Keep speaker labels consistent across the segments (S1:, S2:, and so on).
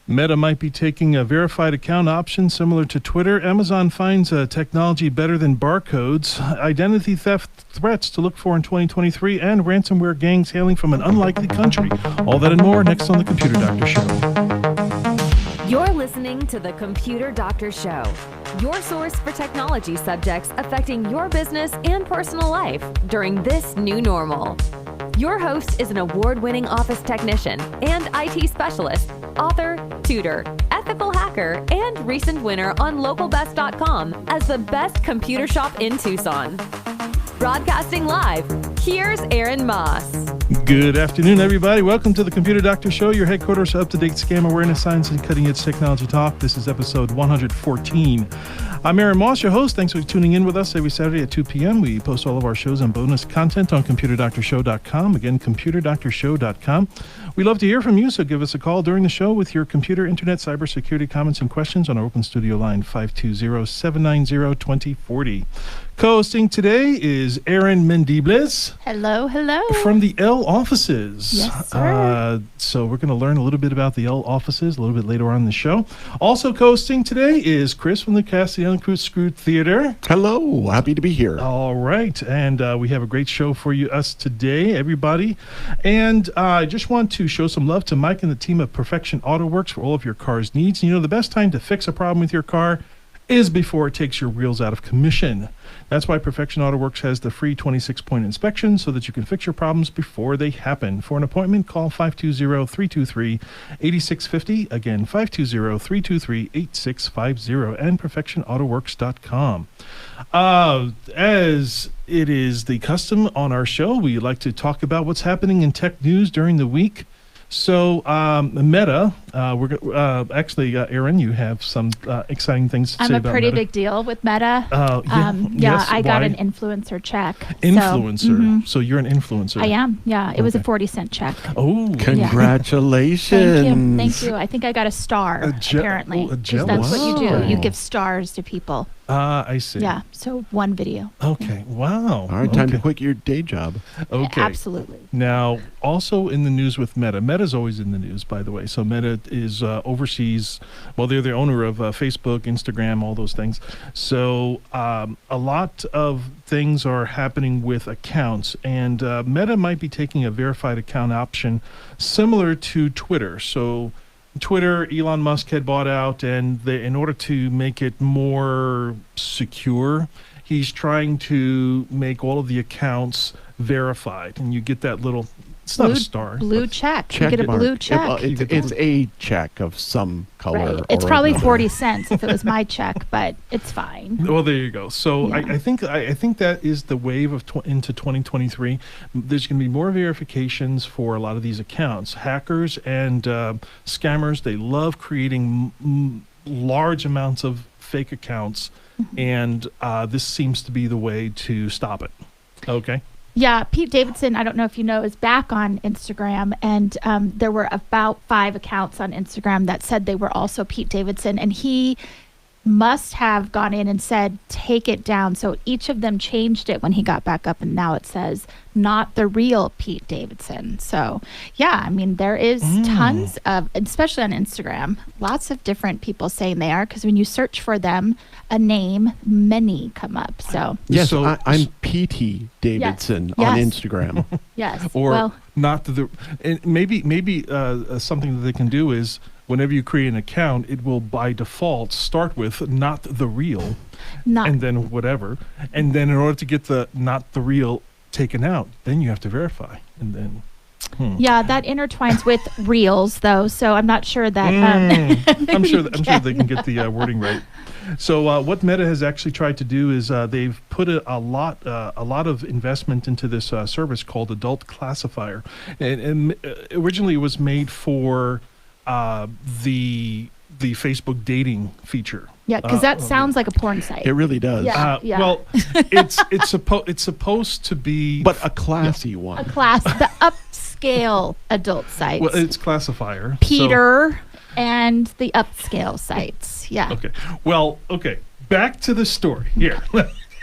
S1: Meta might be taking a verified account option similar to Twitter. Amazon finds technology better than barcodes. Identity theft threats to look for in 2023, and ransomware gangs hailing from an unlikely country. All that and more next on The Computer Doctor Show.
S2: You're listening to The Computer Doctor Show, your source for technology subjects affecting your business and personal life during this new normal. Your host is an award-winning office technician and IT specialist, author, tutor, ethical hacker, and recent winner on localbest.com as the best computer shop in Tucson. Broadcasting live, here's Aaron Moss.
S1: Good afternoon, everybody. Welcome to the Computer Doctor Show, your headquarters for up-to-date scam awareness, science, and cutting-edge technology talk. This is episode 114. I'm Aaron Moss, your host. Thanks for tuning in with us every Saturday at 2 p.m. We post all of our shows and bonus content on ComputerDoctorShow.com. Again, ComputerDoctorShow.com. We love to hear from you, so give us a call during the show with your computer, internet, cybersecurity comments and questions on our open studio line, 520-790-2040. Co-hosting today is Aaron Mendibles.
S3: Hello, hello.
S1: From the L offices.
S3: Yes, sir.
S1: So we're going to learn a little bit about the L offices a little bit later on in the show. Also co-hosting today is Chris from the Castellano Screw Theater.
S4: Hello, happy to be here.
S1: All right, and we have a great show for us today, everybody. And I just want to show some love to Mike and the team of Perfection Auto Works for all of your car's needs. You know, the best time to fix a problem with your car is before it takes your wheels out of commission. That's why Perfection Auto Works has the free 26-point inspection so that you can fix your problems before they happen. For an appointment, call 520-323-8650. Again, 520-323-8650 and perfectionautoworks.com. As it is the custom on our show, we like to talk about what's happening in tech news during the week. So, Meta, Aaron, you have some exciting things to say about Meta.
S3: I'm a pretty big deal with Meta.
S1: Yes,
S3: I got
S1: why?
S3: an influencer check.
S1: Influencer. So you're an influencer.
S3: I am, yeah. It was a 40-cent check.
S1: Oh,
S4: congratulations.
S3: Thank you. I think I got a star, apparently.
S1: a
S3: Because that's what you do.
S4: Wow.
S3: You give stars to people.
S1: I see.
S3: Yeah, so one video.
S1: Okay, wow.
S4: All right, time to quit your day job.
S1: Okay.
S3: Absolutely.
S1: Now, also in the news with Meta. Meta's always in the news, by the way. So Meta is overseas. Well, they're the owner of Facebook, Instagram, all those things. So a lot of things are happening with accounts, and Meta might be taking a verified account option similar to Twitter. So Twitter, Elon Musk had bought out, and in order to make it more secure, he's trying to make all of the accounts verified, and you get that little, it's not a star.
S3: Blue check. You get a blue check.
S4: It's a check of some color.
S3: Right. It's
S4: or
S3: probably
S4: another.
S3: 40 cents if it was my check, but it's fine.
S1: Well, there you go. So
S3: Yeah.
S1: I think that is the wave of into 2023. There's going to be more verifications for a lot of these accounts. Hackers and scammers, they love creating large amounts of fake accounts, and this seems to be the way to stop it. Okay.
S3: Yeah, Pete Davidson, I don't know if you know, is back on Instagram, and there were about 5 accounts on Instagram that said they were also Pete Davidson, and he must have gone in and said, take it down. So each of them changed it when he got back up, and now it says, not the real Pete Davidson. So, yeah, I mean, there is tons of, especially on Instagram, lots of different people saying they are, because when you search for them, a name, many come up. So,
S4: Yes,
S1: So-
S4: I'm PT Davidson on
S3: Yes.
S4: Instagram.
S3: yes.
S1: Or
S3: well,
S1: not the, and maybe something that they can do is, whenever you create an account, it will by default start with not the real,
S3: not
S1: and then whatever. And then in order to get the not the real taken out, then you have to verify. And then,
S3: Yeah, that intertwines with reels, though. So I'm not sure that.
S1: I'm sure they can get the wording right. So what Meta has actually tried to do is they've put a lot of investment into this service called Adult Classifier, and originally it was made for the Facebook dating feature.
S3: Yeah, because that sounds like a porn site.
S4: It really does.
S3: Yeah.
S1: Well, it's supposed to be,
S4: But a classy one.
S3: A class, the upscale adult sites.
S1: well, it's classifier. so-
S3: Peter and the upscale sites. Yeah.
S1: Okay. Well, okay. Back to the story here.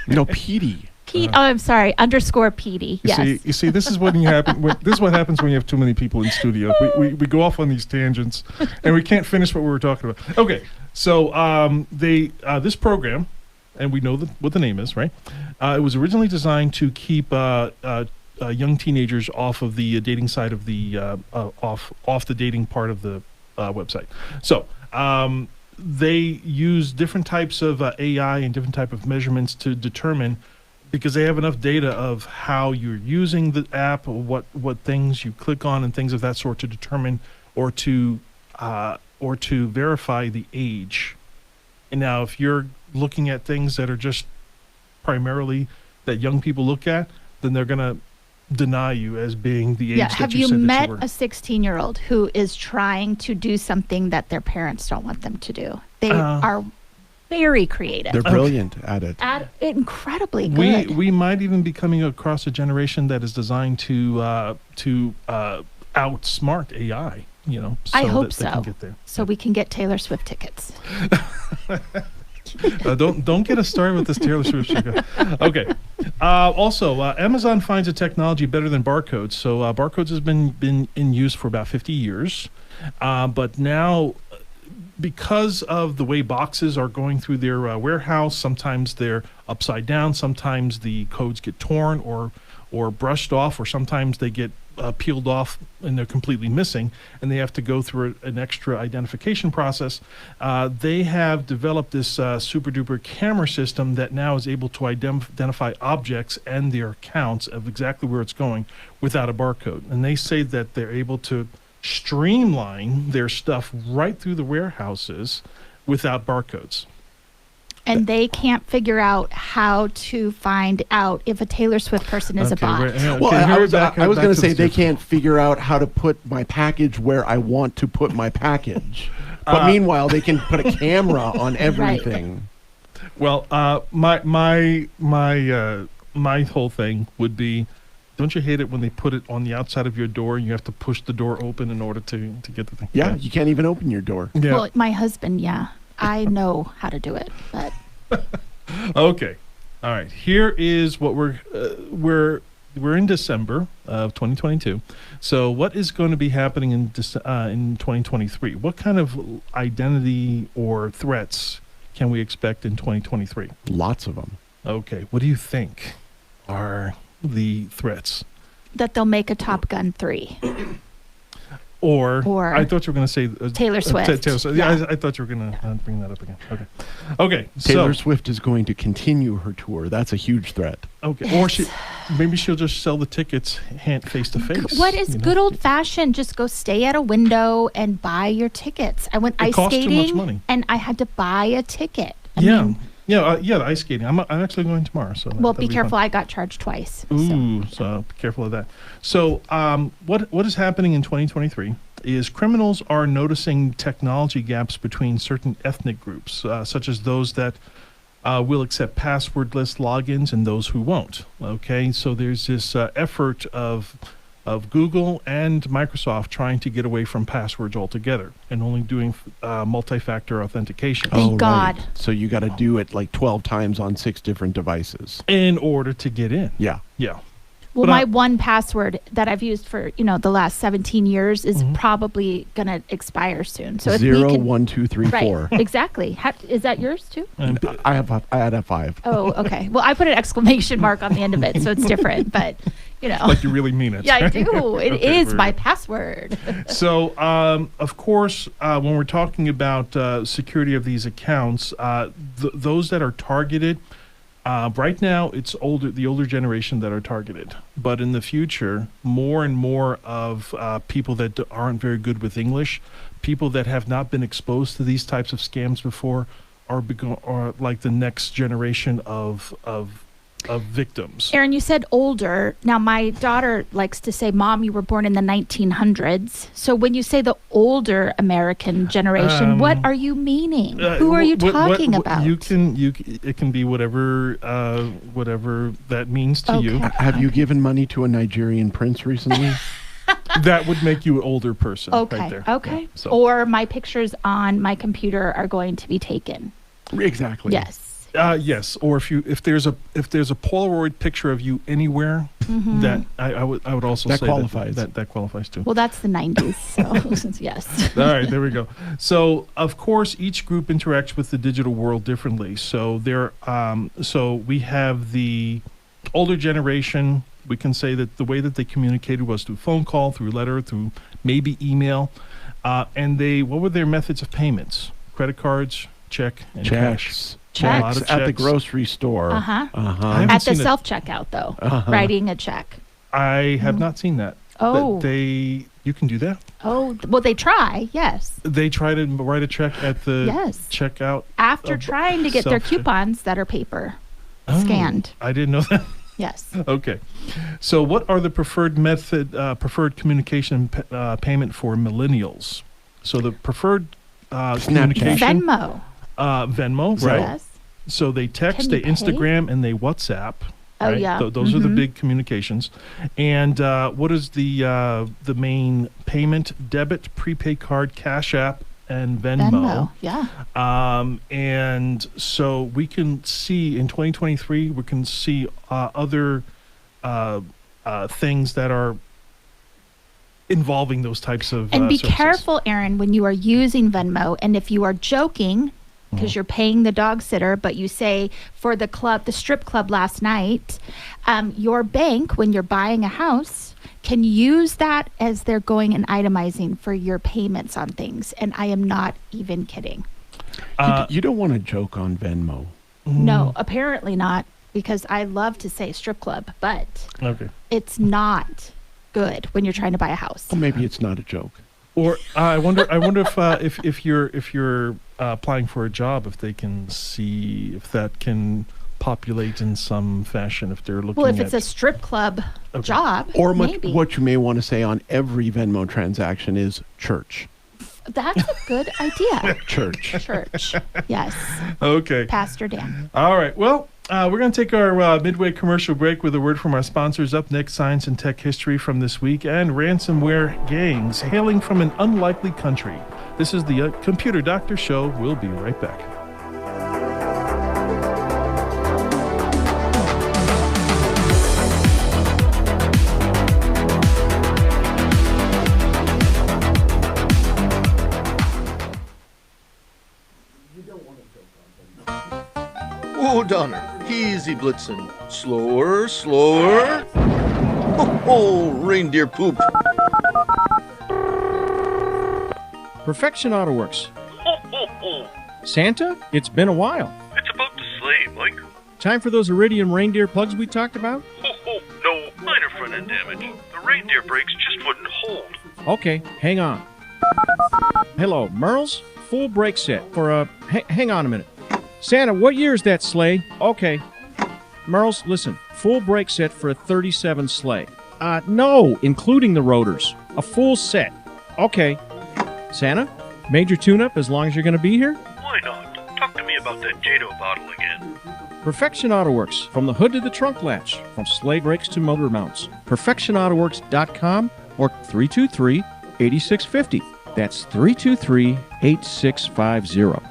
S4: No, Petey.
S3: Pete. Oh, I'm sorry. Underscore Petey. Yes.
S1: You see, this is what this is what happens when you have too many people in studio. We go off on these tangents, and we can't finish what we were talking about. Okay, so this program, and we know what the name is, right? It was originally designed to keep young teenagers off of the dating side of the off the dating part of the website. So they use different types of AI and different type of measurements to determine, because they have enough data of how you're using the app, what things you click on and things of that sort, to determine or to verify the age. And now, if you're looking at things that are just primarily that young people look at, then they're gonna deny you as being the age that
S3: Have
S1: you
S3: you
S1: said
S3: met
S1: that you were.
S3: a 16-year-old who is trying to do something that their parents don't want them to do? They are very creative.
S4: They're brilliant at it.
S3: Incredibly good.
S1: We might even be coming across a generation that is designed to outsmart AI. You know, so
S3: I hope
S1: that they can
S3: so.
S1: get there.
S3: So we can get Taylor Swift tickets.
S1: Don't get us started with this Taylor Swift shit. Okay. Also, Amazon finds a technology better than barcodes. So barcodes has been in use for about 50 years, but now, because of the way boxes are going through their warehouse, sometimes they're upside down, sometimes the codes get torn or brushed off, or sometimes they get peeled off and they're completely missing, and they have to go through an extra identification process. They have developed this super duper camera system that now is able to identify objects and their accounts of exactly where it's going without a barcode. And they say that they're able to streamline their stuff right through the warehouses without barcodes.
S3: And they can't figure out how to find out if a Taylor Swift person is a bot.
S4: Well, I was going to say they can't figure out how to put my package where I want to put my package. But meanwhile, they can put a camera on everything.
S1: Well, my whole thing would be, don't you hate it when they put it on the outside of your door and you have to push the door open in order to get the thing?
S4: Yeah, you can't even open your door.
S1: Yeah.
S3: Well, my husband, I know how to do it, but
S1: Okay. All right. Here is what we're in December of 2022. So what is going to be happening in 2023? What kind of identity or threats can we expect in 2023?
S4: Lots of them.
S1: Okay. What do you think are the threats?
S3: that they'll make a Top Gun 3.
S1: Or I thought you were going to say
S3: Taylor Swift.
S1: Taylor Swift. Yeah, I thought you were going to bring that up again. Okay.
S4: Taylor Swift is going to continue her tour. That's a huge threat.
S1: Okay. Or maybe she'll just sell the tickets face to face.
S3: What is good old fashioned? Just go stay at a window and buy your tickets. I went ice skating,
S1: too much money.
S3: And I had to buy a ticket. I mean,
S1: the ice skating. I'm actually going tomorrow. So
S3: be careful. Fun. I got charged twice.
S1: So be careful of that. So what is happening in 2023 is criminals are noticing technology gaps between certain ethnic groups, such as those that will accept passwordless logins and those who won't. Okay, so there's this effort of Google and Microsoft trying to get away from passwords altogether and only doing multi-factor authentication.
S3: Thank God.
S4: Right. So you got to do it like 12 times on 6 different devices
S1: in order to get in.
S4: Yeah.
S3: Well, my one password that I've used for the last 17 years is probably going to expire soon. So
S4: 0, 1, 2, 3, 4.
S3: Right, exactly. Is that yours too?
S4: I had a 5.
S3: Oh, okay. Well, I put an exclamation mark on the end of it, so it's different. But
S1: like you really mean it.
S3: Yeah, I do. It is my password.
S1: So, of course, when we're talking about security of these accounts, those that are targeted. Right now, it's the older generation that are targeted. But in the future, more and more of people that aren't very good with English, people that have not been exposed to these types of scams before, are like the next generation of victims.
S3: Aaron, you said older. Now, my daughter likes to say, Mom, you were born in the 1900s. So when you say the older American generation, what are you meaning? Who are you talking about?
S1: It can be whatever that means to you.
S4: Have you given money to a Nigerian prince recently?
S1: That would make you an older person.
S3: Okay.
S1: Right there.
S3: Okay.
S1: Yeah, so.
S3: Or my pictures on my computer are going to be taken.
S4: Exactly.
S3: Yes.
S1: Yes, or if there's a Polaroid picture of you anywhere, that I would also
S4: That
S1: say
S4: qualifies.
S1: that qualifies too.
S3: Well, that's the 90s, so yes.
S1: All right, there we go. So, of course, each group interacts with the digital world differently. So so we have the older generation. We can say that the way that they communicated was through phone call, through letter, through maybe email, and what were their methods of payments? Credit cards, check, and cash.
S3: Checks.
S1: A lot of
S4: At the
S1: checks.
S4: grocery store.
S3: Uh-huh.
S1: haven't
S3: At the
S1: seen it.
S3: self-checkout, though, writing a check.
S1: I have not seen that.
S3: Oh.
S1: You can do that.
S3: Oh, well, they try, yes.
S1: They try to write a check at the
S3: Yes.
S1: checkout.
S3: After trying to get their
S1: self-check.
S3: coupons that are paper
S1: Oh,
S3: scanned.
S1: I didn't know that.
S3: Yes.
S1: Okay. So what are the preferred communication payment for millennials? So the preferred communication,
S3: Venmo.
S1: Venmo, right?
S3: Yes.
S1: So they text,
S3: Can
S1: they
S3: you pay?
S1: Instagram, and they WhatsApp.
S3: Oh,
S1: right?
S3: yeah.
S1: Those are the
S3: Mhm.
S1: big communications. And what is the main payment? Debit, prepaid card, Cash App, and
S3: Venmo, yeah.
S1: And so we can see in 2023, we can see other things that are involving those types of
S3: And be
S1: services.
S3: careful, Aaron, when you are using Venmo. And if you are joking, because you're paying the dog sitter, but you say for the strip club last night, your bank, when you're buying a house, can use that as they're going and itemizing for your payments on things. And I am not even kidding.
S4: You don't want to joke on Venmo.
S3: No, apparently not, because I love to say strip club, but
S1: Okay.
S3: it's not good when you're trying to buy a house.
S4: Well, maybe it's not a joke.
S1: Or I wonder if you're applying for a job, if they can see if that can populate in some fashion, if they're looking
S3: Well, if
S1: at
S3: it's a strip club
S1: Okay.
S3: job,
S4: Or
S3: maybe.
S4: what you may want to say on every Venmo transaction is church.
S3: That's a good idea.
S4: Church.
S3: Church. Yes.
S1: Okay.
S3: Pastor Dan.
S1: All right. Well, we're going to take our midway commercial break with a word from our sponsors. Up next, science and tech history from this week and ransomware gangs hailing from an unlikely country. This is the Computer Doctor Show. We'll be right back.
S5: Oh, Donner, easy Blitzen. Slower, slower. Oh, reindeer poop.
S6: Perfection Auto Works. Santa, it's been a while.
S7: It's about the sleigh, Mike.
S6: Time for those Iridium reindeer plugs we talked about?
S7: No, minor front end damage. The reindeer brakes just wouldn't hold.
S6: Okay, hang on. Hello, Merle's full brake set for a... hang on a minute. Santa, what year is that sleigh? Okay. Merle's, listen, full brake set for a 37 sleigh. No, including the rotors. A full set. Okay. Santa, major tune-up as long as you're going to be here?
S7: Why not? Talk to me about that Jado bottle again.
S6: Perfection Auto Works, from the hood to the trunk latch, from sleigh brakes to motor mounts. PerfectionAutoWorks.com or 323-8650. That's 323-8650.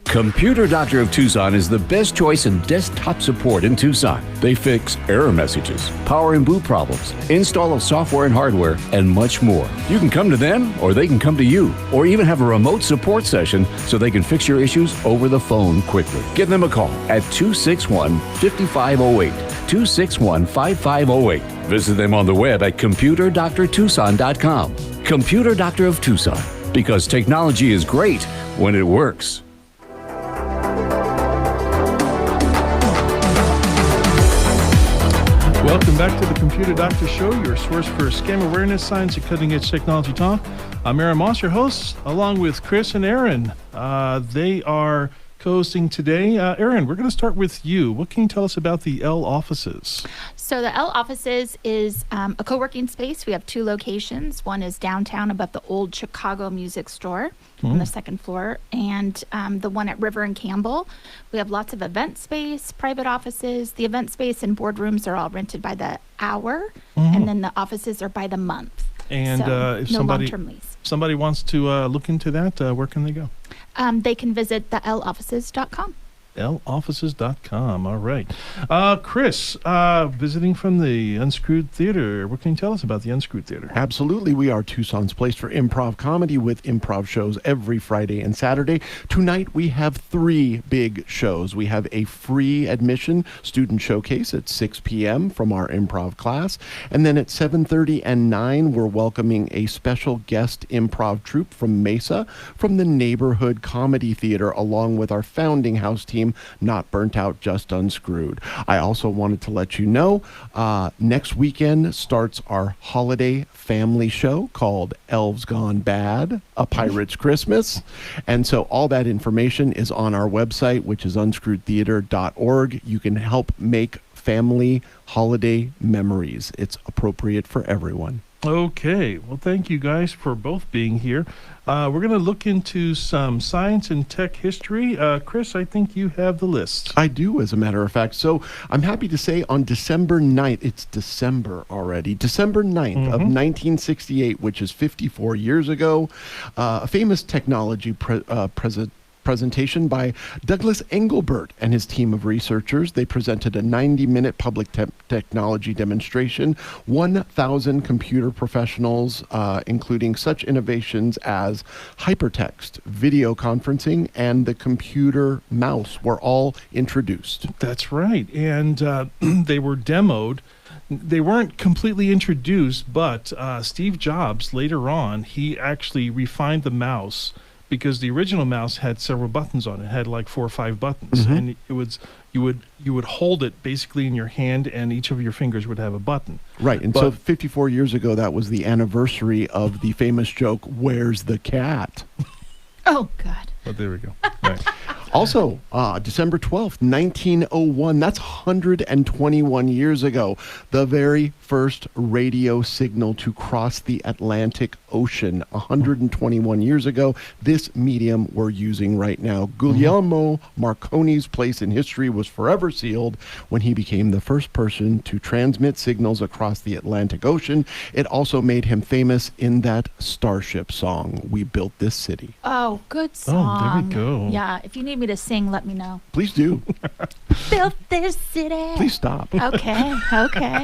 S8: Computer Doctor of Tucson is the best choice in desktop support in Tucson. They fix error messages, power and boot problems, install of software and hardware, and much more. You can come to them, or they can come to you, or even have a remote support session so they can fix your issues over the phone quickly. Give them a call at 261-5508, 261-5508. Visit them on the web at computerdoctortucson.com. Computer Doctor of Tucson, because technology is great when it works.
S1: Welcome back to the Computer Doctor Show, your source for scam awareness, science, and cutting-edge technology talk. I'm Aaron Moss, your host, along with Chris and Aaron. They are co-hosting today. Aaron, we're going to start with you. What can you tell us about the L offices?
S3: So the L offices is a co-working space. We have two locations. One is downtown above the old Chicago Music Store on the second floor, and the one at River and Campbell. We have lots of event space, private offices. The event space and boardrooms are all rented by the hour, and then the offices are by the month.
S1: And
S3: So,
S1: if
S3: no
S1: somebody
S3: long-term lease.
S1: wants to look into that, where can they go?
S3: they can visit the loffices.com.
S1: loffices.com. All right. Chris, visiting from the Unscrewed Theater. What can you tell us about the Unscrewed Theater?
S4: Absolutely. We are Tucson's place for improv comedy with improv shows every Friday and Saturday. Tonight, we have 3 big shows. We have a free admission student showcase at 6 p.m. from our improv class. And then at 7:30 and 9, we're welcoming a special guest improv troupe from Mesa from the Neighborhood Comedy Theater, along with our founding house team, Not Burnt Out, Just Unscrewed. I also wanted to let you know, next weekend starts our holiday family show called Elves Gone Bad, A Pirate's Christmas. And so all that information is on our website, which is unscrewedtheater.org. You can help make family holiday memories. It's appropriate for everyone.
S1: Okay. Well, thank you guys for both being here. We're going to look into some science and tech history. Chris, I think you have the list.
S4: I do, as a matter of fact. So I'm happy to say on December 9th, it's December already, December 9th of 1968, which is 54 years ago, a famous technology presentation by Douglas Engelbart and his team of researchers. They presented a 90-minute public technology demonstration. 1,000 computer professionals, including such innovations as hypertext, video conferencing, and the computer mouse were all introduced.
S1: That's right. And they were demoed. They weren't completely introduced, but Steve Jobs, later on, he actually refined the mouse, because the original mouse had several buttons on it. It had like 4 or 5 buttons, and it was you would hold it basically in your hand, and each of your fingers would have a button.
S4: Right, and so 54 years ago, that was the anniversary of the famous joke, "Where's the cat?"
S3: Oh, God.
S1: But there we go. Right.
S4: Also, December 12th, 1901, that's 121 years ago, the very first radio signal to cross the Atlantic Ocean. 121 years ago, this medium we're using right now. Guglielmo Marconi's place in history was forever sealed when he became the first person to transmit signals across the Atlantic Ocean. It also made him famous in that Starship song, "We Built This City."
S3: Oh, good song.
S1: Oh, there we go.
S3: Yeah, if you need me to sing, let me know.
S4: Please do.
S3: Built this city.
S4: Please stop.
S3: Okay,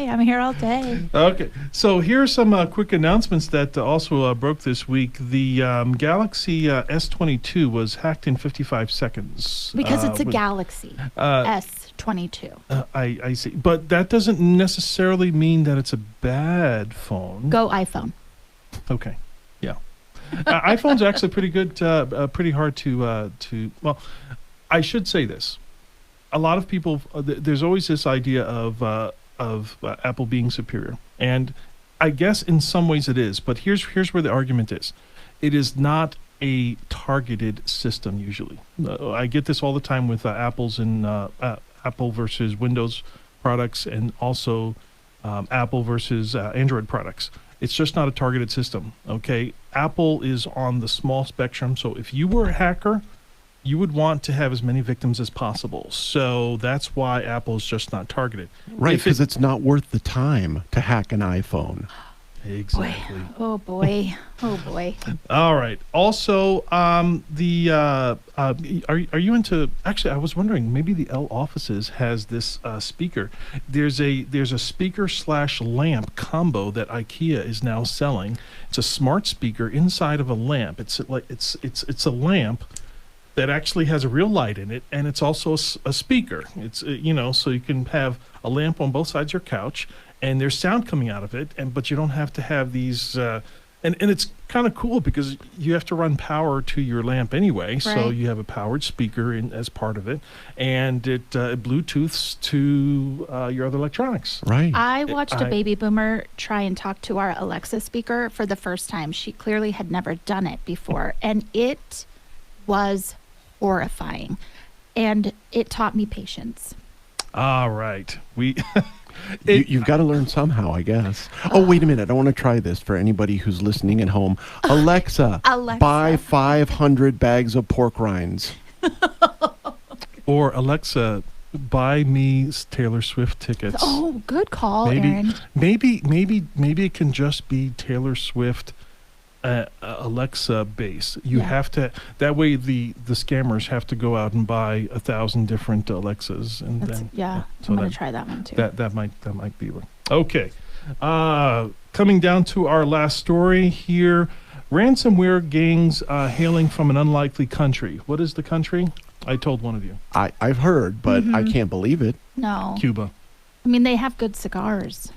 S3: I'm here all day.
S1: Okay, so here are some quick announcements that also broke this week. The Galaxy S22 was hacked in 55 seconds.
S3: Because it's a Galaxy S22.
S1: I see. But that doesn't necessarily mean that it's a bad phone.
S3: Go iPhone.
S1: Okay, yeah. iPhone's actually pretty good, pretty hard to, well, I should say this. A lot of people, there's always this idea of Apple being superior. And I guess in some ways it is, but here's where the argument is. It is not a targeted system usually. I get this all the time with Apple's and Apple versus Windows products, and also Apple versus Android products. It's just not a targeted system, okay? Apple is on the small spectrum, so if you were a hacker, you would want to have as many victims as possible. So that's why Apple is just not targeted.
S4: Right, because it's not worth the time to hack an iPhone.
S1: Exactly.
S3: Boy. Oh, boy. Oh, boy.
S1: All right. Also, are you into? Actually, I was wondering, maybe the L Offices has this speaker. There's a speaker / lamp combo that IKEA is now selling. It's a smart speaker inside of a lamp. It's a lamp that actually has a real light in it, and it's also a speaker. It's so you can have a lamp on both sides of your couch, and there's sound coming out of it, but you don't have to have these. And it's kind of cool because you have to run power to your lamp anyway, right. So you have a powered speaker as part of it, and it Bluetooths to your other electronics.
S4: Right.
S3: I watched a baby boomer try and talk to our Alexa speaker for the first time. She clearly had never done it before, and it was horrifying, and it taught me patience.
S1: All right,
S4: you've got to learn somehow, I guess. Oh, wait a minute, I want to try this for anybody who's listening at home. Alexa, buy 500 bags of pork rinds.
S1: Or Alexa, buy me Taylor Swift tickets.
S3: Oh, good call, Aaron.
S1: Maybe it can just be Taylor Swift Alexa base. You
S3: Yeah.
S1: have to, that way the scammers have to go out and buy 1,000 different Alexas, and then so
S3: I'm gonna
S1: that-
S3: try that one too.
S1: that might be one. Okay. Coming down to our last story here. Ransomware gangs hailing from an unlikely country. What is the country? I told one of you.
S4: I've heard, but I can't believe it.
S3: No,
S1: Cuba.
S3: I mean they have good cigars.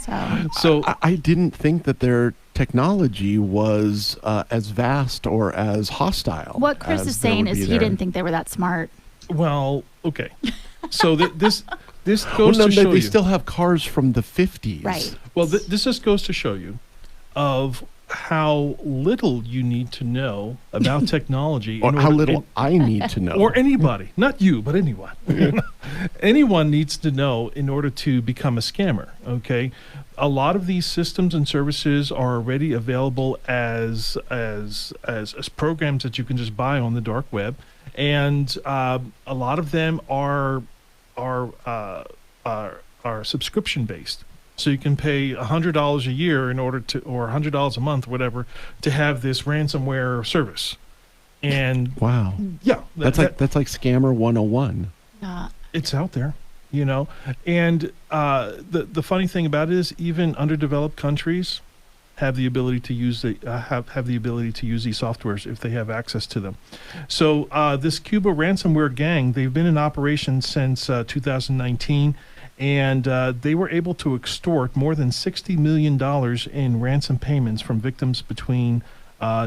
S3: So
S1: So
S4: I didn't think that their technology was as vast or as hostile.
S3: what Chris
S4: as
S3: is
S4: there
S3: saying
S4: would
S3: is
S4: be
S3: he
S4: there.
S3: didn't think they were that smart.
S1: well, okay. So this
S4: Well,
S1: goes
S4: no,
S1: to show
S4: they
S1: you.
S4: still have cars from the 50s.
S3: Right.
S1: Well, this just goes to show you of how little you need to know about technology.
S4: Or
S1: in
S4: how
S1: order-
S4: little I need to know.
S1: or anybody, not you, but anyone. Anyone needs to know in order to become a scammer. Okay, a lot of these systems and services are already available as programs that you can just buy on the dark web, and a lot of them are subscription based. So you can pay $100 a year in order to, or $100 a month, whatever, to have this ransomware service. And
S4: Wow.
S1: yeah,
S4: That's like Scammer 101.
S1: it's out there, you know. And the funny thing about it is, even underdeveloped countries have the ability to use have the ability to use these softwares if they have access to them. So this Cuba ransomware gang, they've been in operation since 2019. And they were able to extort more than $60 million in ransom payments from victims between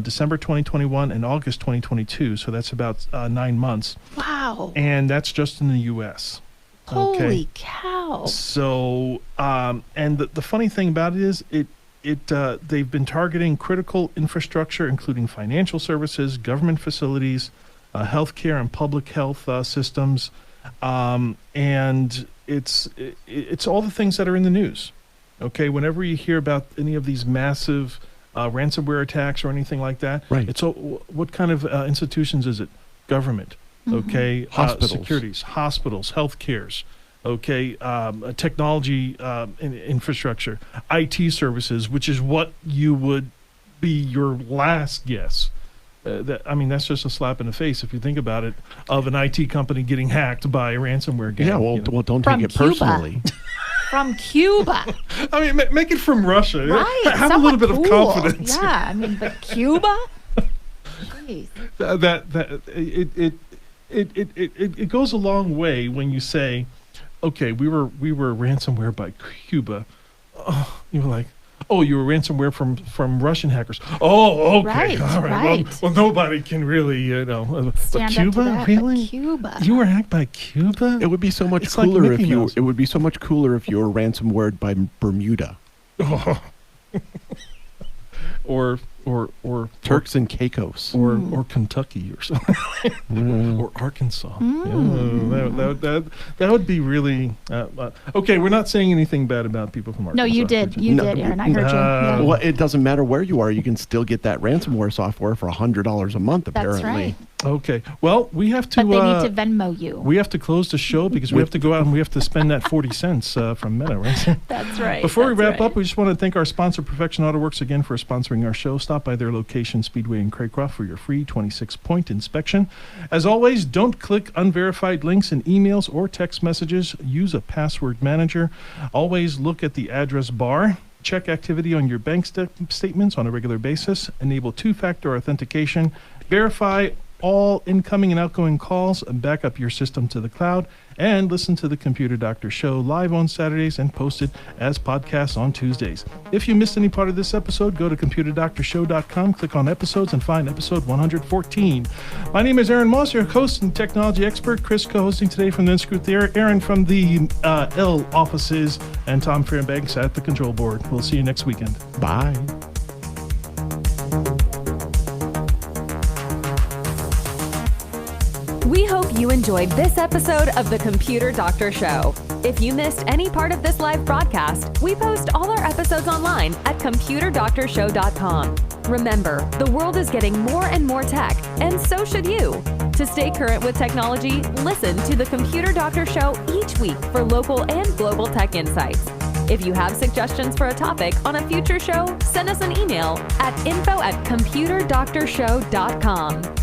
S1: December 2021 and August 2022. So that's about 9 months.
S3: Wow.
S1: And that's just in the U.S.
S3: Holy cow.
S1: So, and the funny thing about it is they've been targeting critical infrastructure, including financial services, government facilities, healthcare and public health systems. And it's all the things that are in the news. Okay, whenever you hear about any of these massive ransomware attacks or anything like that,
S4: Right.
S1: it's all, what kind of institutions is it? Government, okay,
S4: Hospitals.
S1: securities, hospitals, healthcares, okay, technology infrastructure, IT services, which is what you would be your last guess. That's just a slap in the face if you think about it, of an IT company getting hacked by a ransomware gang.
S4: Yeah, well,
S1: you know.
S4: well don't
S3: From
S4: take it
S3: Cuba.
S4: personally.
S3: From Cuba.
S1: I mean, make it from Russia.
S3: Right.
S1: Have a
S3: somewhat
S1: little bit of
S3: cool.
S1: confidence.
S3: Yeah, I mean, but Cuba? Jeez.
S1: It goes a long way when you say, okay, we were ransomware by Cuba. Oh, you were like, oh, you were ransomware from Russian hackers. Oh, okay,
S3: Right,
S1: all right.
S3: right.
S1: Well, nobody can really, but
S3: Stand up to
S1: Cuba,
S3: that, but
S1: really?
S3: Cuba.
S1: You were hacked by Cuba?
S4: It would be so much
S1: It's like
S4: cooler
S1: Mickey
S4: if you.
S1: Mouse.
S4: It would be so much cooler if you were ransomware by Bermuda,
S1: or
S4: Turks and Caicos.
S1: or Kentucky or something, or Arkansas. Yeah, that would be really okay. We're not saying anything bad about people from Arkansas.
S3: No, you did. You
S4: No,
S3: did, Aaron. I heard you. Yeah.
S4: Well, it doesn't matter where you are. You can still get that ransomware software for $100 a month.
S3: That's
S4: Apparently,
S3: right.
S1: Okay. Well, we have to.
S3: But they need to Venmo you.
S1: We have to close the show because we have to go out and we have to spend that 40 cents from Meta, right?
S3: That's right.
S1: Before we
S3: that's
S1: wrap
S3: right.
S1: up, we just want to thank our sponsor, Perfection Auto Works, again for sponsoring our show. Stop by their location, Speedway in Craycroft, for your free 26-point inspection. As always, don't click unverified links in emails or text messages. Use a password manager. Always look at the address bar. Check activity on your bank statements on a regular basis. Enable two-factor authentication. Verify all incoming and outgoing calls, and back up your system to the cloud, and listen to the Computer Doctor Show live on Saturdays and posted as podcasts on Tuesdays. If you missed any part of this episode, go to computerdoctorshow.com, click on episodes, and find episode 114. My name is Aaron Moss, your host and technology expert. Chris co-hosting today from the Unscrewed Theater, Aaron from the L offices, and Tom Fairbanks at the control board. We'll see you next weekend.
S4: bye.
S2: We hope you enjoyed this episode of the Computer Doctor Show. If you missed any part of this live broadcast, we post all our episodes online at computerdoctorshow.com. Remember, the world is getting more and more tech, and so should you. To stay current with technology, listen to the Computer Doctor Show each week for local and global tech insights. If you have suggestions for a topic on a future show, send us an email at info@computerdoctorshow.com.